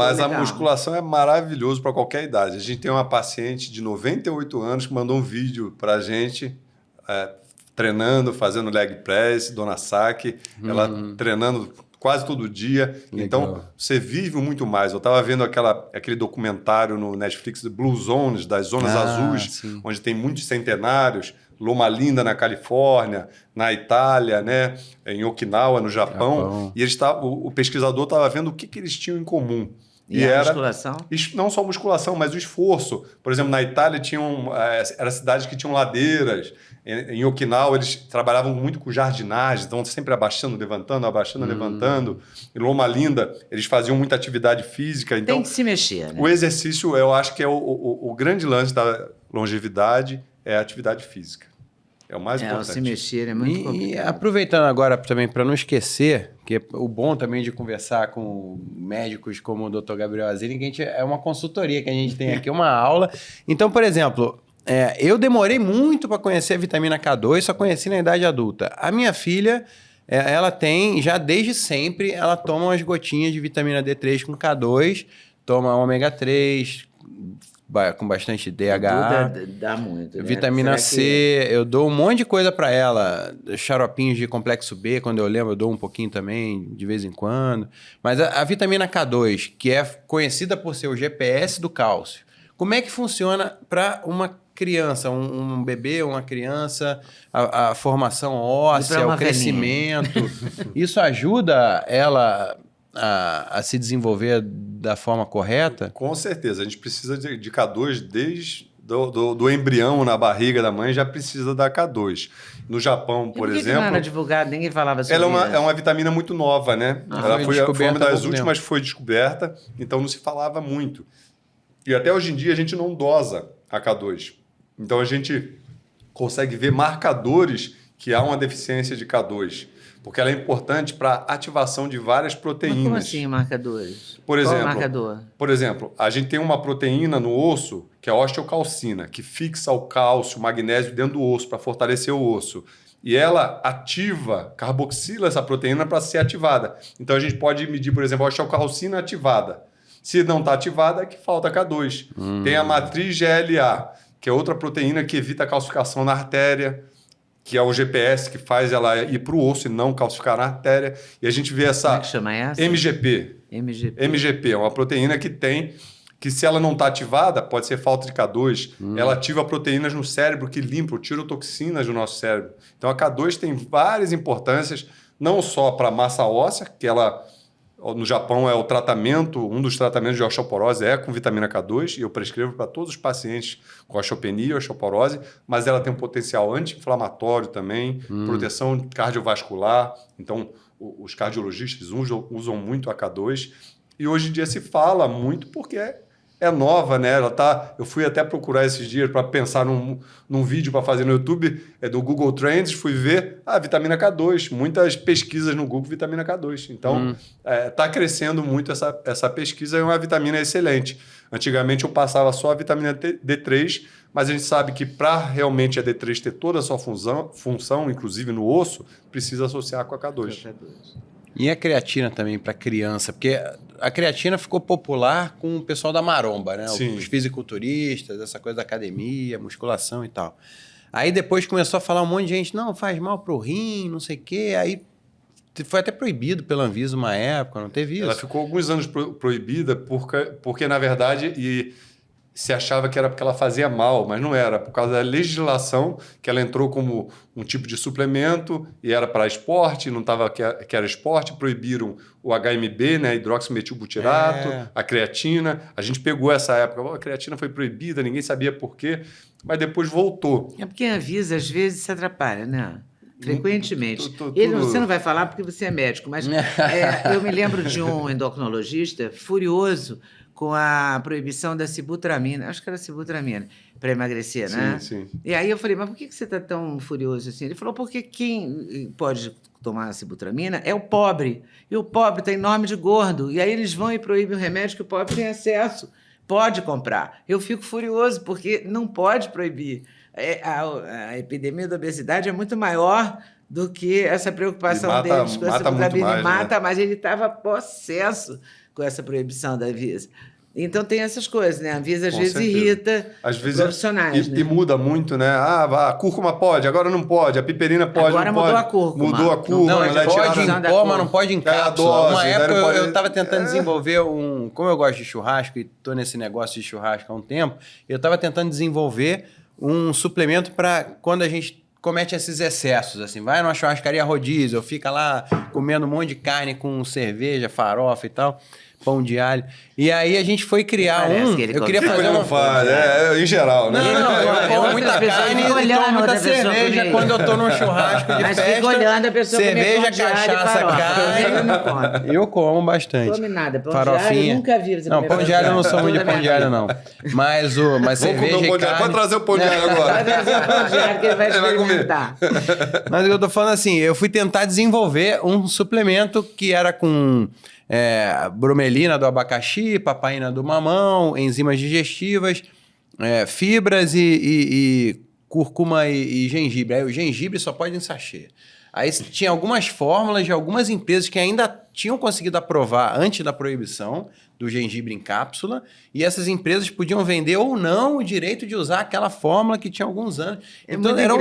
Mas a Legal. musculação é maravilhoso para qualquer idade. A gente tem uma paciente de 98 anos que mandou um vídeo para a gente, treinando, fazendo leg press, dona Saki, ela treinando quase todo dia. Legal. Então, você vive muito mais. Eu estava vendo aquele documentário no Netflix de Blue Zones, das zonas azuis, sim. onde tem muitos centenários, Loma Linda, na Califórnia, na Itália, né? Em Okinawa, no Japão. E o pesquisador estava vendo o que eles tinham em comum. E a musculação? Não só musculação, mas o esforço. Por exemplo, na Itália era cidades que tinham ladeiras. Em Okinawa, eles trabalhavam muito com jardinagem, então sempre abaixando, levantando, levantando. Em Loma Linda, eles faziam muita atividade física. Então, tem que se mexer, né? O exercício, eu acho que é o grande lance da longevidade, é a atividade física. É o mais importante. Se mexer é muito complicado. E aproveitando agora também, para não esquecer, que o bom também de conversar com médicos como o Dr. Gabriel Azzini, que a gente, é uma consultoria que a gente tem aqui, uma aula. Então, por exemplo, eu demorei muito para conhecer a vitamina K2, só conheci na idade adulta. A minha filha, ela tem, já desde sempre, ela toma umas gotinhas de vitamina D3 com K2, toma ômega 3, com bastante DHA, Dá muito, né? vitamina C, eu dou um monte de coisa para ela, xaropinhos de complexo B, quando eu lembro eu dou um pouquinho também, de vez em quando. Mas a vitamina K2, que é conhecida por ser o GPS do cálcio, como é que funciona para uma criança, um bebê, uma criança, a formação óssea, o crescimento? Isso ajuda ela a se desenvolver da forma correta? Com certeza. A gente precisa de K2 desde do embrião na barriga da mãe, já precisa da K2. No Japão, por exemplo... Não era divulgado, ninguém falava sobre ela isso. é uma vitamina muito nova, né? Ela foi uma das últimas que foi descoberta, então não se falava muito. E até hoje em dia a gente não dosa a K2. Então a gente consegue ver marcadores que há uma deficiência de K2. Porque ela é importante para a ativação de várias proteínas. Mas como assim, marcadores? Por exemplo, qual marcador? Por exemplo, a gente tem uma proteína no osso, que é a osteocalcina, que fixa o cálcio, o magnésio dentro do osso para fortalecer o osso. E ela ativa, carboxila essa proteína para ser ativada. Então a gente pode medir, por exemplo, a osteocalcina ativada. Se não está ativada, é que falta K2. Tem a matriz GLA, que é outra proteína que evita a calcificação na artéria, que é o GPS que faz ela ir para o osso e não calcificar na artéria. E a gente vê essa... Como é que chama essa? MGP. MGP é uma proteína que se ela não está ativada, pode ser falta de K2, ela ativa proteínas no cérebro que limpam, tiram toxinas do nosso cérebro. Então a K2 tem várias importâncias, não só para a massa óssea, que ela... No Japão, um dos tratamentos de osteoporose é com vitamina K2, e eu prescrevo para todos os pacientes com osteopenia e osteoporose, mas ela tem um potencial anti-inflamatório também, proteção cardiovascular. Então, os cardiologistas usam muito a K2. E hoje em dia se fala muito porque é nova, né? Eu fui até procurar esses dias para pensar num vídeo para fazer no YouTube, do Google Trends, fui ver a vitamina K2, muitas pesquisas no Google vitamina K2. Então, está crescendo muito essa pesquisa, é uma vitamina excelente. Antigamente eu passava só a vitamina D3, mas a gente sabe que para realmente a D3 ter toda a sua função, inclusive no osso, precisa associar com a K2. E a creatina também para criança? Porque a creatina ficou popular com o pessoal da maromba, né? Sim. Os fisiculturistas, essa coisa da academia, musculação e tal. Aí depois começou a falar um monte de gente, não, faz mal pro rim, não sei o quê. Aí foi até proibido pela Anvisa uma época, não teve isso? Ela ficou alguns anos proibida porque na verdade... se achava que era porque ela fazia mal, mas não era. Por causa da legislação, que ela entrou como um tipo de suplemento e era para esporte, não estava que era esporte, proibiram o HMB, né, hidroximetilbutirato, a creatina. A gente pegou essa época, a creatina foi proibida, ninguém sabia por quê, mas depois voltou. É porque a Anvisa, às vezes, se atrapalha, né? Frequentemente. Você não vai falar porque você é médico, mas eu me lembro de um endocrinologista furioso com a proibição da sibutramina, acho que era sibutramina, para emagrecer, né? Sim. E aí eu falei, mas por que você está tão furioso assim? Ele falou, porque quem pode tomar a sibutramina é o pobre, e o pobre tem nome de gordo, e aí eles vão e proíbem o remédio que o pobre tem acesso, pode comprar. Eu fico furioso, porque não pode proibir. A epidemia da obesidade é muito maior do que essa preocupação deles com a sibutramina. Mata muito mais, mas ele estava possesso com essa proibição da Anvisa. Então tem essas coisas, né? A Anvisa às Com vezes certeza. irrita Às vezes profissionais, e né? muda muito, né? A cúrcuma pode, agora não pode. A piperina pode, Agora não mudou pode. a cúrcuma. Mudou a cúrcuma. Não, ela é pode tirada- em pó, mas não pode em cápsula. dose, Uma daí época não pode- eu tava tentando desenvolver um... Como eu gosto de churrasco e tô nesse negócio de churrasco há um tempo, eu tava tentando desenvolver um suplemento para quando a gente comete esses excessos, assim. Vai numa churrascaria rodízio, fica lá comendo um monte de carne com cerveja, farofa e tal, pão de alho. E aí a gente foi criar Parece que ele Eu queria come. fazer Não uma... faz, em geral, né? Não, eu como muita Outras pessoas carne ficam e olhando tomo muita outra pessoa cerveja comer. quando eu tô num churrasco de Mas festa. fica olhando a pessoa comer cerveja, pão de alho e cachaça, farofa. carne. Ele não come. Eu como bastante. Come nada. Pão de Farofinha. alho, eu nunca vi você Não, comer pão de alho eu não sou muito de Toda pão de minha alho, vida. não. Mas Vamos cerveja comer um pão e de alho. carne... Pode trazer o pão de alho agora. Vai trazer o pão de alho que ele vai Ele vai comer. experimentar. Mas eu tô falando assim, eu fui tentar desenvolver um suplemento que era com bromelina do abacaxi, papaina do mamão, enzimas digestivas, fibras e cúrcuma e gengibre. Aí o gengibre só pode em sachê. Aí tinha algumas fórmulas de algumas empresas que ainda tinham conseguido aprovar antes da proibição do gengibre em cápsula, e essas empresas podiam vender ou não o direito de usar aquela fórmula que tinha alguns anos. Então era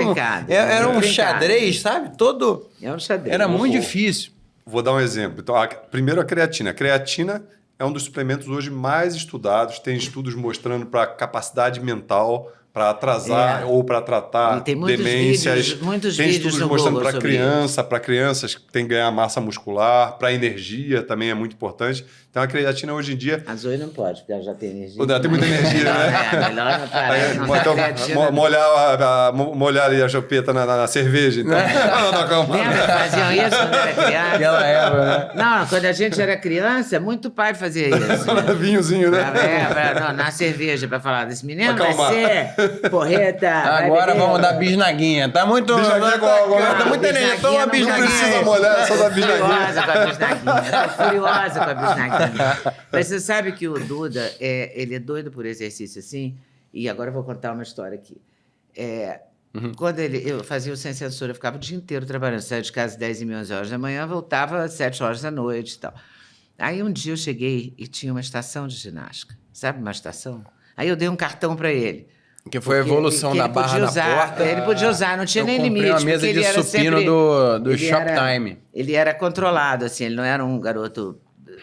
um muito xadrez, sabe? Todo... É um xadrez. Era muito difícil. Vou dar um exemplo. Então, primeiro a creatina. A creatina é um dos suplementos hoje mais estudados. Tem estudos mostrando para capacidade mental, para atrasar ou para tratar E tem muitos demências. muitos tem vídeos estudos no mostrando Google para sobre criança, para crianças que têm que ganhar massa muscular, para energia também é muito importante. Então a creatina hoje em dia A Zoe não pode, porque ela já tem energia. tem muita energia, né? Melhor não parar. Aí, Não tá então, creatina. molhar ali a chupeta na cerveja. Então. Lembra que faziam isso quando era criança? Aquela época, né? Não, quando a gente era criança, muito pai fazia isso. Vinhozinho, né? Na cerveja, pra falar desse menino, Pra vai acalmar. ser porreta. vai Agora beber. vamos dar bisnaguinha. Tá muito... Bisnaguinha Tá muito energia. Toma não Não bisnaguinha. precisa molhar, é só da Furiosa bisnaguinha. com a bisnaguinha. Não, furiosa com a bisnaguinha. Mas você sabe que o Duda, ele é doido por exercício assim, e agora eu vou contar uma história aqui. Quando eu fazia o Sem Censura, eu ficava o dia inteiro trabalhando. Saía de casa às 10 e 11 horas da manhã, voltava às 7 horas da noite e tal. Aí um dia eu cheguei e tinha uma estação de ginástica. Sabe uma estação? Aí eu dei um cartão para ele. Que foi a Porque evolução ele da barra podia da usar, porta. Ele podia usar, não tinha nem limite. Eu comprei uma mesa porque de ele era supino sempre- do ele Shoptime. Ele era controlado, assim, ele não era um garoto,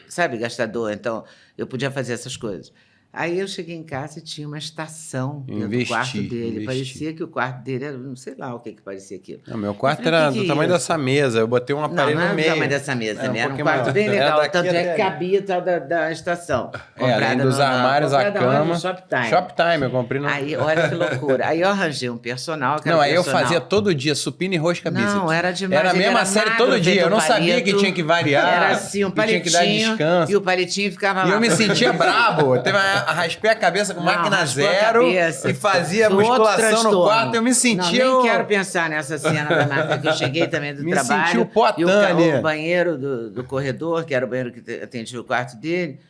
sabe, gastador. Então, eu podia fazer essas coisas. Aí eu cheguei em casa e tinha uma estação dentro do quarto dele. Parecia que o quarto dele era, não sei lá o que parecia aquilo. Não, meu quarto Eu falei, era "Que do é tamanho isso?" dessa mesa. Eu botei um Não, aparelho não no era o meio. tamanho dessa mesa também. Era um pouquinho quarto maior. bem legal. daqui Tanto é até que ali. cabia tal da estação. Além dos armários, a cama. No Shoptime. Shoptime, eu comprei no... Aí, olha que loucura. Aí eu arranjei um personal. que era Não, um aí eu personal. fazia todo dia supino e rosca bíceps. Não, era demais. Era a Ele mesma série magro, todo dia. feito Eu não um sabia que palito. tinha que variar. Era assim, um que tinha que dar palitinho. descanso. E o palitinho ficava lá. E eu me sentia brabo. Raspei a cabeça com Não, máquina raspou a zero cabeça. e fazia Foi outro musculação no transtorno. quarto. Eu me sentia... Não, nem quero pensar nessa cena da máquina que eu cheguei também do Me trabalho. senti o Poitin e ali. o banheiro do corredor, que era o banheiro que atendia o quarto dele,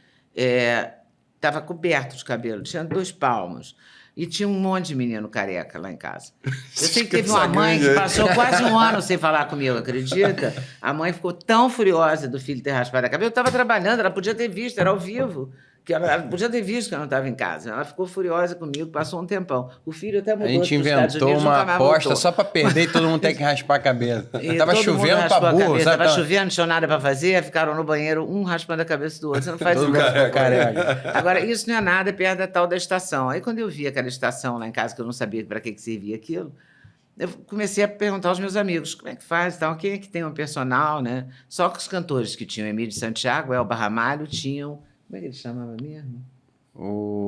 estava coberto de cabelo. Tinha 2 palmos. E tinha um monte de menino careca lá em casa. Eu sei que teve uma mãe que passou quase um ano sem falar comigo, acredita? A mãe ficou tão furiosa do filho ter raspado a cabeça. Eu estava trabalhando, ela podia ter visto, era ao vivo. Que ela podia ter visto que eu não estava em casa. Ela ficou furiosa comigo, passou um tempão. O filho até mudou. A gente pros Estados inventou Unidos, uma nunca mais aposta voltou. só pra perder e todo mundo tem que raspar a cabeça. E Tava todo mundo chovendo raspou pra a burro, cabeça, sabe? Tava chovendo, não tinha nada pra fazer, ficaram no banheiro, um raspando a cabeça do outro. Você não faz Todo isso. careca. Agora, isso não é nada perto da tal da estação. Aí, quando eu vi aquela estação lá em casa, que eu não sabia para que servia aquilo, eu comecei a perguntar aos meus amigos, como é que faz e tal, quem é que tem um personal, né? Só que os cantores que tinham Emílio Santiago, Elba Ramalho, tinham... Como é que ele chamava mesmo?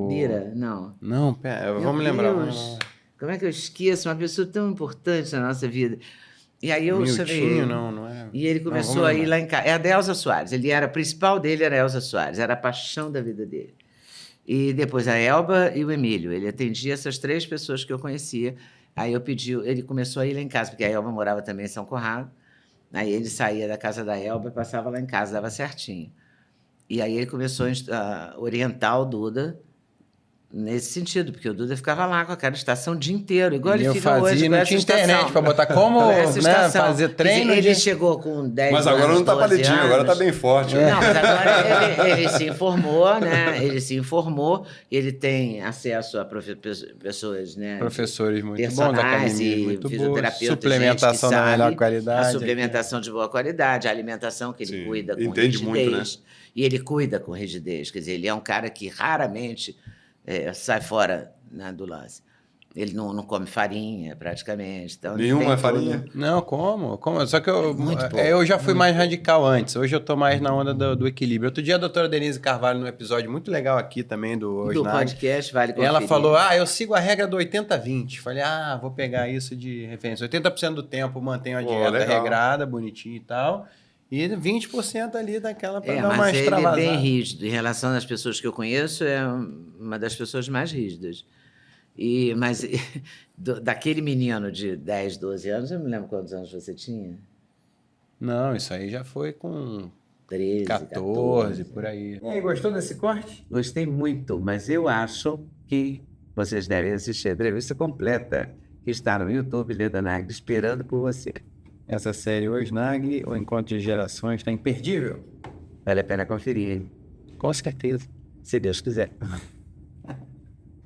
Lira? Não. Não, pera, Meu vamos lembrar. Deus, como é que eu esqueço uma pessoa tão importante na nossa vida? E aí eu chamei ele. Não é. E ele começou a ir lá em casa. É a Delza Soares. A principal dele era a Elza Soares. Era a paixão da vida dele. E depois a Elba e o Emílio. Ele atendia essas 3 pessoas que eu conhecia. Aí ele começou a ir lá em casa, porque a Elba morava também em São Conrado. Aí ele saía da casa da Elba e passava lá em casa, dava certinho. E aí ele começou a orientar o Duda nesse sentido, porque o Duda ficava lá com aquela estação o dia inteiro, igual E ele eu fica fazia, hoje. não tinha internet para botar como, né, fazer treino. Ele chegou com 10 Mas anos, agora não tá 12 palitinho, agora tá anos. bem forte. Não, mas agora ele se informou, né? Ele se informou, ele tem acesso a pessoas, né? Professores muito bons, personagens academias e muito boas, fisioterapeutas, suplementação gente da que melhor sabe, qualidade. a suplementação de boa qualidade, a alimentação que ele Sim, cuida com entende rigidez. muito, né? E ele cuida com rigidez, quer dizer, ele é um cara que raramente sai fora, né, do lance. Ele não come farinha, praticamente. Então, Nenhuma farinha? Não, como? Só que Muito pouco, eu já fui mais radical antes. Hoje eu tô mais na onda do equilíbrio. Outro dia a doutora Denise Carvalho, num episódio muito legal aqui também do Osnag, podcast, vale conferir. ela falou, eu sigo a regra do 80-20. Falei, vou pegar isso de referência. 80% do tempo mantenho a dieta legal. regrada, bonitinha e tal. E 20% ali daquela para dar uma mas ele é extravasada. bem rígido. Em relação às pessoas que eu conheço, é uma das pessoas mais rígidas. Mas daquele menino de 10, 12 anos, eu não me lembro quantos anos você tinha. Não, isso aí já foi com 13, 14, por aí. E aí, gostou desse corte? Gostei muito, mas eu acho que vocês devem assistir a entrevista completa, que está no YouTube, Leda Nagli, esperando por você. Essa série Osnag, o Encontro de Gerações, está imperdível. Vale a pena conferir, hein? Com certeza. Se Deus quiser.